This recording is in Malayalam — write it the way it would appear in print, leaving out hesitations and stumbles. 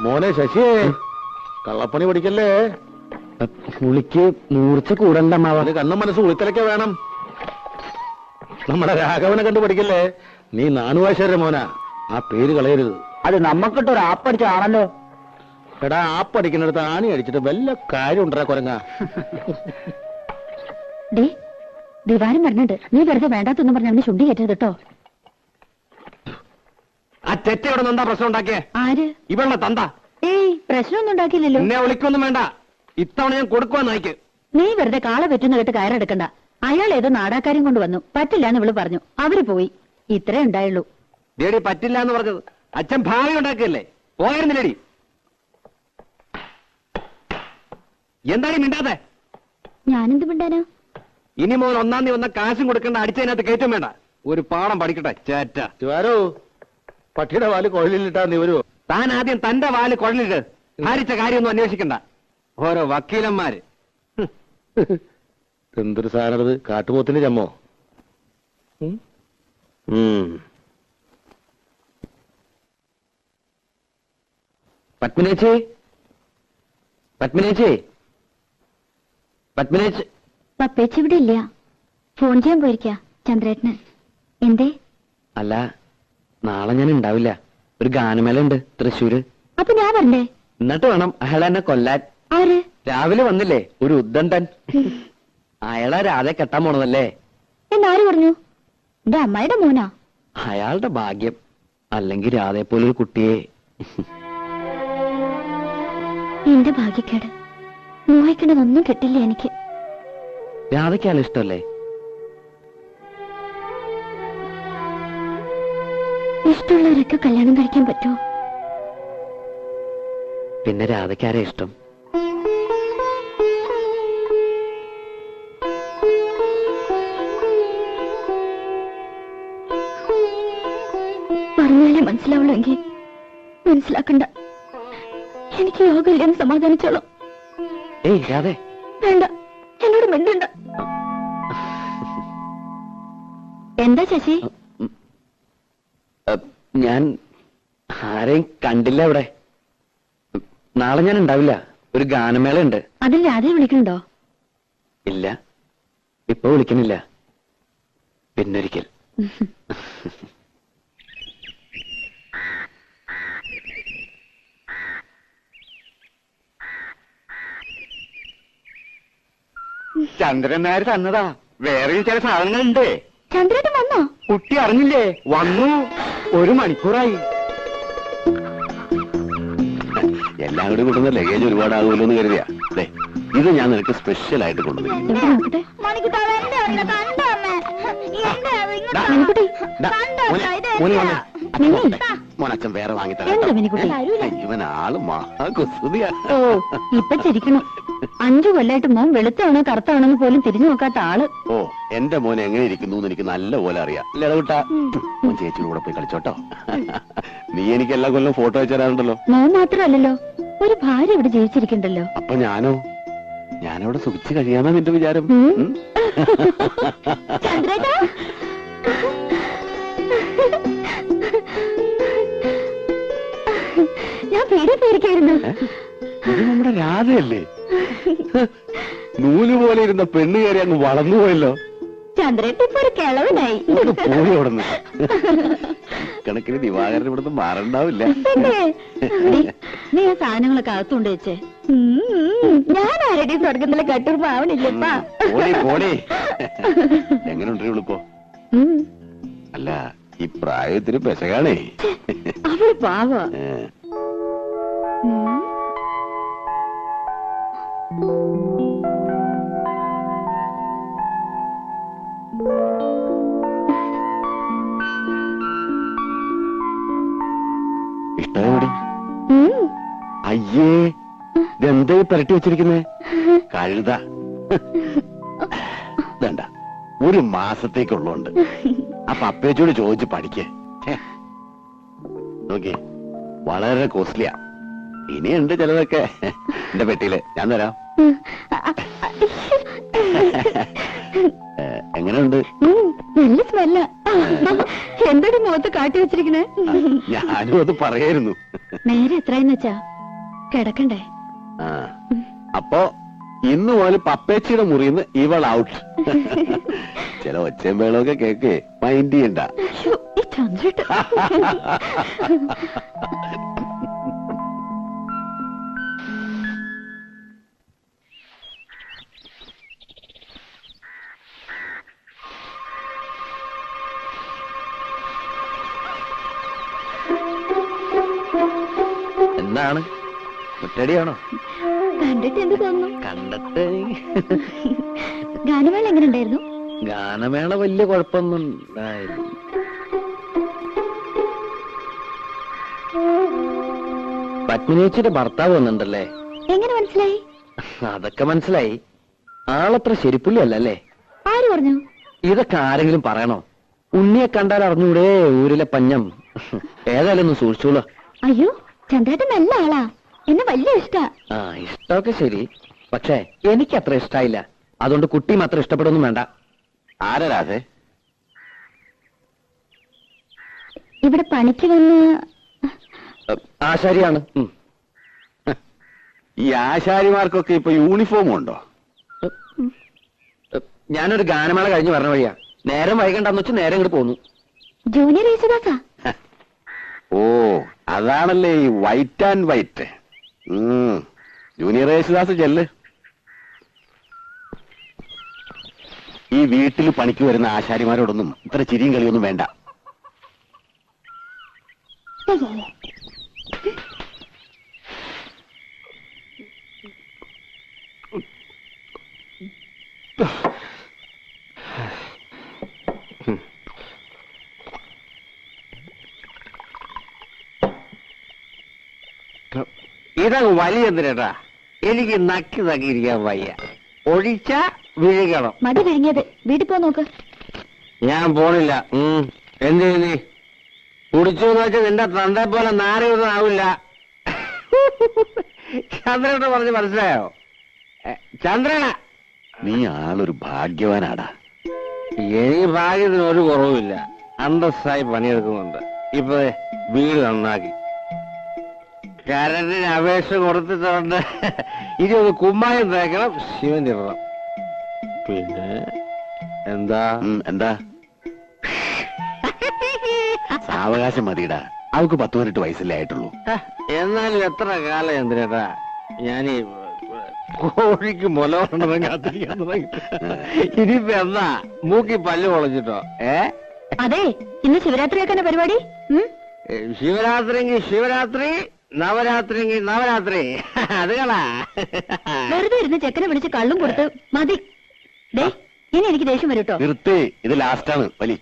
മോനെ ശശിയേ, കള്ളപ്പണി പഠിക്കല്ലേ. പുളിക്ക് മൂർച്ച കൂടണ്ട അമ്മാവ. കണ്ണും മനസ്സ് ഉളിത്തലൊക്കെ വേണം. നമ്മുടെ രാഘവനെ കണ്ടു പഠിക്കല്ലേ. നീ നാണുവാശേര മോനാ, ആ പേര് കളയരുത്. അത് നമ്മക്കിട്ടൊരു ആപ്പടിച്ചാണല്ലോ. എടാ, ആപ്പടിക്കുന്നിടത്ത് ആണി അടിച്ചിട്ട് വല്ല കാര്യം ഉണ്ടാ കുരങ്ങ. ദിവാരം പറഞ്ഞിട്ട് നീ വെറുതെ വേണ്ടാത്തൊന്നും പറഞ്ഞ അവന് ചുണ്ടി കയറ്റരുത് കേട്ടോ. ആ തെറ്റ ഇവിടെ എന്താ പ്രശ്നം ഉണ്ടാക്കിയേ? ആര്? ഇവളുടെ തന്ത. ഏയ്, പ്രശ്നമൊന്നും ഉണ്ടാക്കിയില്ലല്ലോ. എന്നെ വിളിക്കൊന്നും വേണ്ട, ഇത്തവണ ഞാൻ കൊടുക്കുവാൻ നായിക്ക്. നീ വെറുതെ കാള പറ്റുന്ന കേട്ട് കയറെടുക്കണ്ട. അയാൾ ഏതോ നാടാക്കാരും കൊണ്ട് വന്നു, പറ്റില്ല എന്ന് ഇവള് പറഞ്ഞു. അവര് പോയി. ഇത്രേ ഉണ്ടായുള്ളൂ. ലേഡി പറ്റില്ല എന്ന് പറഞ്ഞത് അച്ഛൻ ഭാവി ഉണ്ടാക്കിയല്ലേ, പോയിരുന്നില്ലേടി? എന്താണ് മിണ്ടാതെ? ഞാനെന്ത് മിണ്ടാനോ? ഇനി മോൻ ഒന്നാം തീയതി വന്ന കാശും കൊടുക്കേണ്ട, അടിച്ചതിനകത്ത് കയറ്റം വേണ്ട. ഒരു പാഠം പഠിക്കട്ടെ ചേറ്റ. ശിവാരോ, പട്ടിയുടെ വാല് കുഴലിലിട്ടാ നീ വരുവോ? താൻ ആദ്യം തന്റെ വാല് കുഴലിട്ട് ഭാരിച്ച കാര്യമൊന്നും അന്വേഷിക്കണ്ട. ഓരോ വക്കീലന്മാര്. എന്തൊരു സാധനത്, കാട്ടുപോത്തിന്റെ ചമ്മോ? പത്മിനേച്ചി, പത്മിനേച്ചി, പത്മിനേച്ചി. പപ്പേച്ചി ഇവിടെ ഇല്ല, ഫോൺ ചെയ്യാൻ പോയിരിക്ക ചന്ദ്രേട്ടന്. എന്തേ? അല്ല, നാളെ ഞാൻ ഉണ്ടാവില്ല. ഒരു ഗാനമേള ഉണ്ട് തൃശ്ശൂര്. അപ്പൊ ഞാൻ വരണ്ടേ? എന്നിട്ട് വേണം അയാൾ എന്നെ കൊല്ലാൻ. ആര്? രാവിലെ വന്നില്ലേ ഒരു ഉദ്ദണ്ഡൻ. അയാളെ രാധെ കെട്ടാൻ പോണതല്ലേ? എന്നാര് പറഞ്ഞു? എന്റെ അമ്മായിയുടെ മോനാ. അയാളുടെ ഭാഗ്യം. അല്ലെങ്കിൽ രാധയെ പോലൊരു കുട്ടിയെ. എന്റെ ഭാഗ്യക്കേട്. മോഹിക്കണതൊന്നും കിട്ടില്ല എനിക്ക്. രാധയ്ക്കാൾ ഇഷ്ടമല്ലേ? ഇഷ്ടമുള്ളവരൊക്കെ കല്യാണം കഴിക്കാൻ പറ്റുമോ? പിന്നെ രാധയ്ക്കാരെ ഇഷ്ടം? പറഞ്ഞാലേ മനസ്സിലാവുള്ളെങ്കിൽ മനസ്സിലാക്കണ്ട. എനിക്ക് യോഗമില്ലെന്ന് സമാധാനിച്ചോളാം. ഏയ് രാധേ, വേണ്ട, എന്നോട് മിണ്ടണ്ട. എന്താ ശശി? ഞാൻ ആരെയും കണ്ടില്ല ഇവിടെ. നാളെ ഞാൻ ഉണ്ടാവില്ല. ഒരു ഗാനമേള ഉണ്ട്. അതിൽ രാധയെ വിളിക്കണുണ്ടോ? ഇല്ല, ഇപ്പൊ വിളിക്കണില്ല. പിന്നൊരിക്കൽ. ചന്ദ്രൻ നായർ തന്നതാ. വേറെയും ചില സാധനങ്ങളുണ്ട്. ചന്ദ്രേട്ടൻ വന്നോ? കുട്ടി അറിഞ്ഞില്ലേ? വന്നു. 1 മണിക്കൂറായി. എല്ലാം കൂടി കൊണ്ടുവന്ന ലഗേജ് ഒരുപാടാകുമല്ലോ എന്ന് കരുതിയാ. ഇത് ഞാൻ നിനക്ക് സ്പെഷ്യൽ ആയിട്ട് കൊണ്ടുവന്നു. മോനച്ഛൻ വേറെ വാങ്ങിത്തരാം. ഇവൻ ആള് മഹാകുസൃതിയാ. ഓ, ഇപ്പൊ ചിരിക്കണം. 5 കൊല്ലായിട്ട് മോൻ വെളുത്താണോ കറുത്താണോന്ന് പോലും തിരിഞ്ഞു നോക്കാത്ത ആള്. ഓ, എന്റെ മോൻ എങ്ങനെ ഇരിക്കുന്നു എന്ന് എനിക്ക് നല്ല പോലെ അറിയാം. ലതകുട്ടാ, മോൻ ചേച്ചിയുടെ കൂടെ പോയി കളിച്ചോട്ടോ. നീ എനിക്ക് എല്ലാ കൊല്ലം ഫോട്ടോ അയച്ചു തരാറുണ്ടല്ലോ. മോൻ മാത്രമല്ലല്ലോ, ഒരു ഭാര്യ ഇവിടെ ജീവിച്ചിരിക്കണ്ടല്ലോ. അപ്പൊ ഞാനവിടെ സുഖിച്ച് കഴിയാന്നാ നിന്റെ വിചാരം? ചന്ദ്രേട്ടാ, ഞാൻ പേടി പേടിക്കായിരുന്നു. ഇത് നമ്മുടെ രാധയല്ലേ? നൂല് പോലെ ഇരുന്ന പെണ്ണ് കയറി അങ്ങ് വളർന്നുപോയല്ലോ. ചന്ദ്രേട്ട ഇപ്പൊ ഒരു കിളവനായി. പോയി അവിടുന്ന്. കണക്കിന് ദിവാകരൻ ഇവിടുന്ന് മാറണ്ടാവില്ല. നീ ആ സാധനങ്ങളൊക്കെ അകത്തുകൊണ്ട് വെച്ചേ. ഞാൻ ആരുടെ സ്വർഗത്തിലെ കട്ടൂർ പാവണില്ലപ്പാ. എങ്ങനെയുണ്ട് ഇവളിപ്പോ? അല്ല, ഈ പ്രായത്തിന് പെശകാണേ. അവള് പാവ. ഇഷ്ടമായി? അയ്യേ, ഇതെന്താ പുരട്ടി വെച്ചിരിക്കുന്നേ? കഴുത. വേണ്ട, 1 മാസത്തേക്കുള്ളതുണ്ട്. അപ്പൊ അപ്പേച്ചോട് ചോദിച്ച് പഠിക്കേ. നോക്കി, വളരെ കോസ്റ്റ്ലിയാ. ഇനിയുണ്ട് ചിലതൊക്കെ എന്റെ പെട്ടിയില്. ഞാൻ തരാം. എങ്ങനെയുണ്ട്? നല്ല സ്മെല്ല. എന്തൊരു മുഖത്ത് കാട്ടി വെച്ചിരിക്കണേ. ഞാനും അത് പറയായിരുന്നു. നേരെ എത്രയെന്ന് വെച്ചാ? കിടക്കണ്ടേ? ആ അപ്പോ ഇന്ന് മുതൽ പപ്പേച്ചിയുടെ മുറിന്ന് ഇവൾ ഔട്ട്. ചില ഒച്ചയും വേളമൊക്കെ കേക്ക് മൈൻഡ് ചെയ്യണ്ട. ശ്ശോ, ഈ ചന്ദ്രേട്ടൻ. എന്താണ് മുറ്റടിയാണോ? കണ്ടിട്ട് എന്ത് തോന്നുന്നു? കണ്ടിട്ട് ഗാനമേള എങ്ങനെ ഉണ്ടായിരുന്നു? ഗാനമേള വലിയ കുഴപ്പമൊന്നും ഉണ്ടായില്ല. പത്മിനിയേച്ചിയുടെ ഭർത്താവ് വന്നിട്ടുണ്ടല്ലേ? എങ്ങനെ മനസ്സിലായി? അതൊക്കെ മനസ്സിലായി. ആളത്ര ശരിപ്പുള്ളി അല്ലല്ലേ? ആര് പറഞ്ഞു? ഇതൊക്കെ ആരെങ്കിലും പറയണോ? ഉണ്ണിയെ കണ്ടാൽ അറിഞ്ഞൂടെ ഊരിലെ പഞ്ഞം. ഏതായാലും ഒന്ന് സൂക്ഷിച്ചോളൂ. അയ്യോ, ചന്ദ്രേട്ടൻ നല്ല ആളാ, എന്നെ വലിയ ഇഷ്ടാ. ആ, ഇഷ്ടമൊക്കെ ശരി, പക്ഷേ എനിക്ക് അത്ര ഇഷ്ടായില്ല. അതുകൊണ്ട് കുട്ടി മാത്രം ഇഷ്ടപ്പെടുന്നു വേണ്ട. ആരാ രാധേ? ഇവിടെ പണിക്ക് വന്ന് ആശാരിയാണ്. ഈ ആശാരിമാർക്കൊക്കെ ഇപ്പൊ യൂണിഫോം ഉണ്ടോ? ഞാനൊരു ഗാനമേള കഴിഞ്ഞ് പറഞ്ഞ വഴിയാ. നേരം വൈകണ്ടെന്ന് വെച്ച് നേരം ഇങ്ങോട്ട് പോന്നു. ജൂനിയർ യേശുദാസാ. ഓ, അതാണല്ലേ ഈ white and white. Junior Yesudas ചെല്ല്. ഈ വീട്ടിൽ പണിക്ക് വരുന്ന ആശാരിമാരോടൊന്നും ഇത്ര ചിരിയും കളിയൊന്നും വേണ്ട. ഇതങ്ങ് വലിയ എന്തിനാ? എനിക്ക് നക്കി നക്കിയിരിക്കാൻ വയ്യ. ഒഴിച്ച വിഴുകണം. മതി കഴിഞ്ഞത്, വീട്ടിൽ പോ നോക്ക്. ഞാൻ പോണില്ല. എന്ത് നീ കുടിച്ചു എന്ന് വെച്ചാൽ നിന്റെ തന്റെ പോലെ നാരൊന്നും ആവില്ല. ചന്ദ്രനോട് പറഞ്ഞ് മനസ്സിലായോ? ചന്ദ്രന, നീ ആളൊരു ഭാഗ്യവാനാടാ. എനിക്ക് ഭാഗ്യത്തിന് ഒരു കുറവുമില്ല. അന്തസ്സായി പണിയെടുക്കുന്നുണ്ട്. ഇപ്പൊ വീട് നന്നാക്കി കരണ്ടിന് അപേക്ഷ കൊടുത്തിട്ടുണ്ട്. ഇനി ഒന്ന് കുമ്മായം തേക്കണം, ശിവൻ ഇടണം. പിന്നെ എന്താ എന്താ സാവകാശം മതിയിടാ. അവൾക്ക് 18 വയസ്സല്ലേ ആയിട്ടുള്ളൂ. എന്നാലും എത്ര കാലം എന്തിനാ ഞാനീ കോഴിക്ക് മുല കൊണ്ടതും കാത്തിരിക്കാൻ തുടങ്ങി. ഇനിയിപ്പോ എന്താ മൂക്കി പല്ല് പൊളഞ്ഞിട്ടോ? അതെ, ഇന്ന് ശിവരാത്രിയാക്കാന പരിപാടി. ശിവരാത്രിയെങ്കിൽ ശിവരാത്രി, നവരാത്രിയെങ്കിൽ നവരാത്രി. അത് കളാ. വെറുതെ ഇരുന്ന് ചെക്കനെ വിളിച്ച് കള്ളും കൊടുത്ത് മതി. ദേ, ഇനി എനിക്ക് ദേഷ്യം വരും കേട്ടോ. നിർത്തി, ഇത് ലാസ്റ്റാണ് വലി.